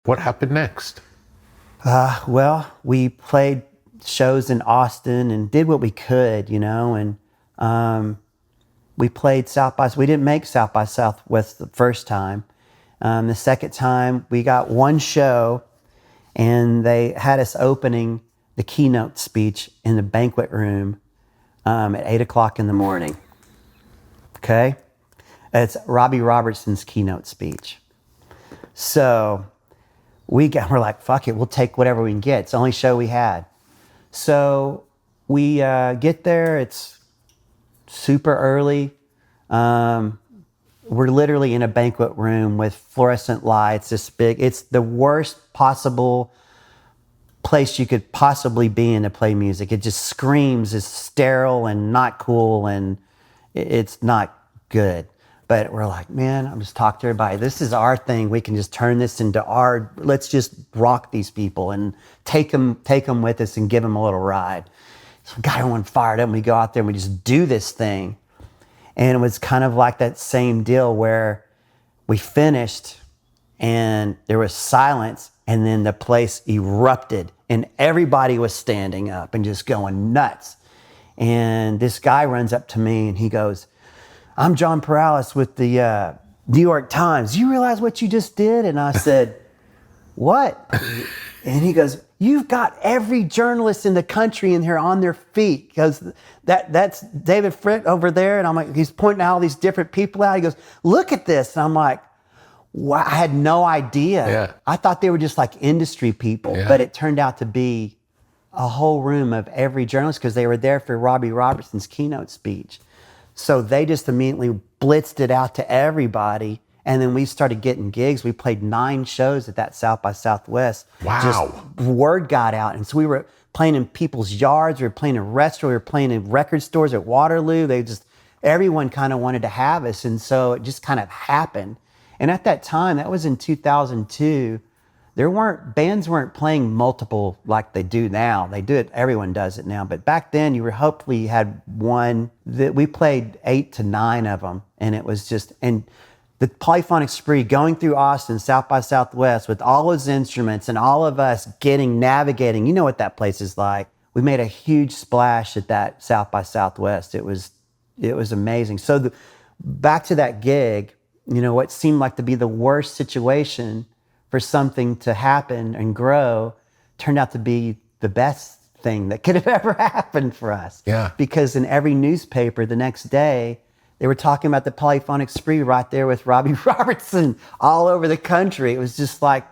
What happened next? Well, we played shows in Austin and did what we could, and we played South by. We didn't make South by Southwest the first time. The second time, we got one show, and they had us opening the keynote speech in the banquet room at 8:00 in the morning. Okay, it's Robbie Robertson's keynote speech. So we're like, fuck it, we'll take whatever we can get. It's the only show we had. So we get there, it's super early. We're literally in a banquet room with fluorescent lights, this big. It's the worst possible place you could possibly be in to play music. It just screams, it's sterile and not cool, and it's not good. But we're like, man, I'm just talking to everybody. This is our thing. We can just turn this into our, let's just rock these people and take them with us and give them a little ride. So we got everyone fired up, and we go out there and we just do this thing. And it was kind of like that same deal where we finished and there was silence, and then the place erupted and everybody was standing up and just going nuts. And this guy runs up to me and he goes, I'm John Perales with the New York Times. You realize what you just did? And I said, what? And he goes, you've got every journalist in the country in here on their feet, because that's David Frick over there. And I'm like, he's pointing out all these different people out. He goes, look at this. And I'm like, wow, I had no idea. Yeah. I thought they were just like industry people, but it turned out to be a whole room of every journalist, because they were there for Robbie Robertson's keynote speech. So they just immediately blitzed it out to everybody. And then we started getting gigs. We played 9 shows at that South by Southwest. Wow. Just word got out. And so we were playing in people's yards. We were playing in restaurants. We were playing in record stores at Waterloo. Everyone kind of wanted to have us. And so it just kind of happened. And at that time, that was in 2002, bands weren't playing multiple like they do now. They do it, everyone does it now. But back then, you had one that we played 8 to 9 of them. And it was just, and the Polyphonic Spree going through Austin, South by Southwest, with all those instruments and all of us navigating, you know what that place is like. We made a huge splash at that South by Southwest. It was amazing. So back to that gig, what seemed like to be the worst situation for something to happen and grow turned out to be the best thing that could have ever happened for us. Yeah. Because in every newspaper the next day, they were talking about the Polyphonic Spree right there with Robbie Robertson all over the country. It was just like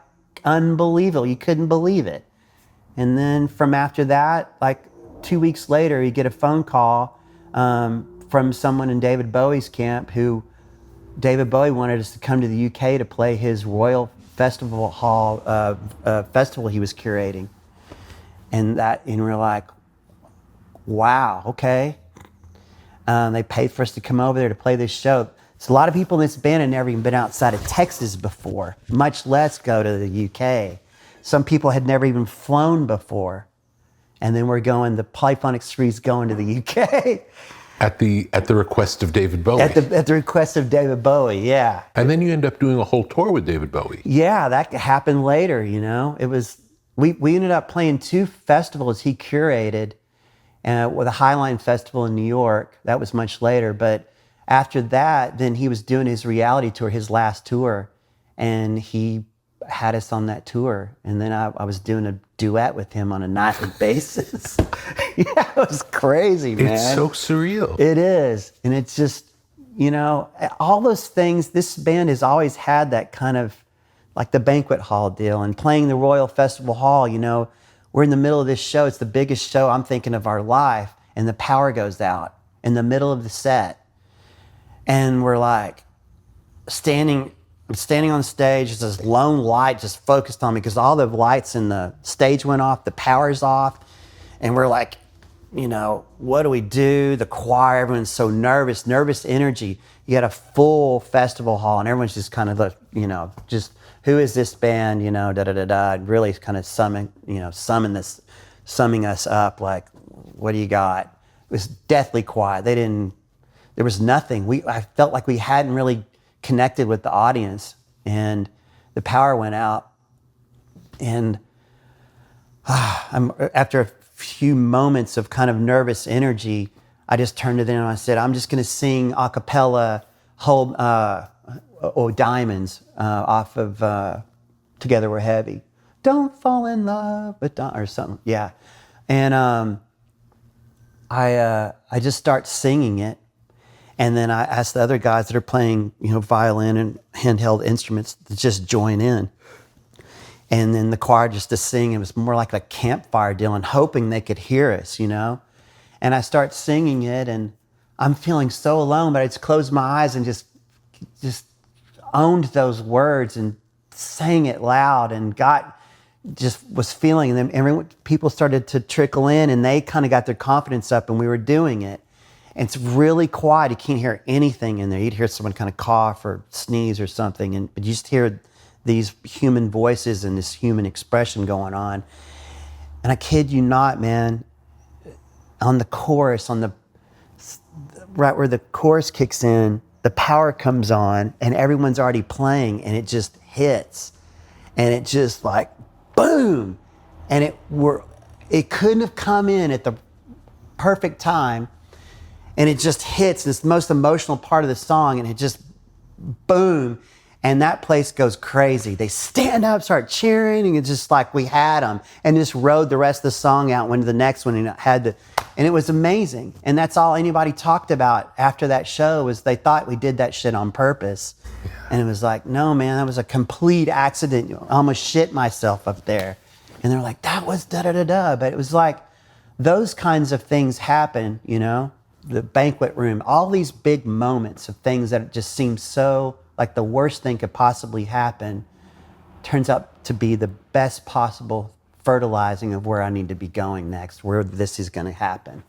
unbelievable. You couldn't believe it. And then from after that, like 2 weeks later, you get a phone call from someone in David Bowie's camp who David Bowie wanted us to come to the UK to play his Royal Festival Hall festival he was curating. And we're like, wow, okay. They paid for us to come over there to play this show. So a lot of people in this band had never even been outside of Texas before, much less go to the UK. Some people had never even flown before. And then the Polyphonic Spree's going to the UK. At the request of David Bowie. At the request of David Bowie, yeah. And then you end up doing a whole tour with David Bowie. Yeah, that happened later, It was, we ended up playing 2 festivals he curated, with a Highline Festival in New York. That was much later. But after that, then he was doing his reality tour, his last tour. And he had us on that tour. And then I was doing a duet with him on a nightly basis. Yeah, it was crazy, man. It's so surreal. It is. And it's just, all those things, this band has always had that kind of, like the banquet hall deal and playing the Royal Festival Hall, we're in the middle of this show. It's the biggest show I'm thinking of our life. And the power goes out in the middle of the set. And we're like standing on stage. There's this lone light just focused on me because all the lights in the stage went off. The power's off. And we're like, what do we do? The choir, everyone's so nervous energy. You had a full festival hall and everyone's just kind of, just, who is this band? Really kind of summing us up. Like, what do you got? It was deathly quiet. There was nothing. I felt like we hadn't really connected with the audience, and the power went out. And after a few moments of kind of nervous energy, I just turned to them and I said, I'm just going to sing a cappella Diamonds off of Together We're Heavy. Don't fall in love, or something. Yeah. And I just start singing it. And then I ask the other guys that are playing, violin and handheld instruments to just join in. And then the choir just to sing. It was more like a campfire deal and hoping they could hear us, And I start singing it and I'm feeling so alone, but I just closed my eyes and just owned those words and sang it loud and was feeling them. And people started to trickle in and they kind of got their confidence up and we were doing it. And it's really quiet. You can't hear anything in there. You'd hear someone kind of cough or sneeze or something, but you just hear these human voices and this human expression going on. And I kid you not, man, on the chorus, right where the chorus kicks in, the power comes on and everyone's already playing and it just hits. And it just like, boom. And it couldn't have come in at the perfect time. And it just hits. It's the most emotional part of the song. And it just, boom. And that place goes crazy. They stand up, start cheering. And it's just like we had them. And just rode the rest of the song out, went to the next one. And it was amazing. And that's all anybody talked about after that show was they thought we did that shit on purpose. Yeah. And it was like, no, man, that was a complete accident. I almost shit myself up there. And they're like, that was da-da-da-da. But it was like those kinds of things happen, the banquet room, all these big moments of things that just seem so like the worst thing could possibly happen turns out to be the best possible fertilizing of where I need to be going next, where this is going to happen.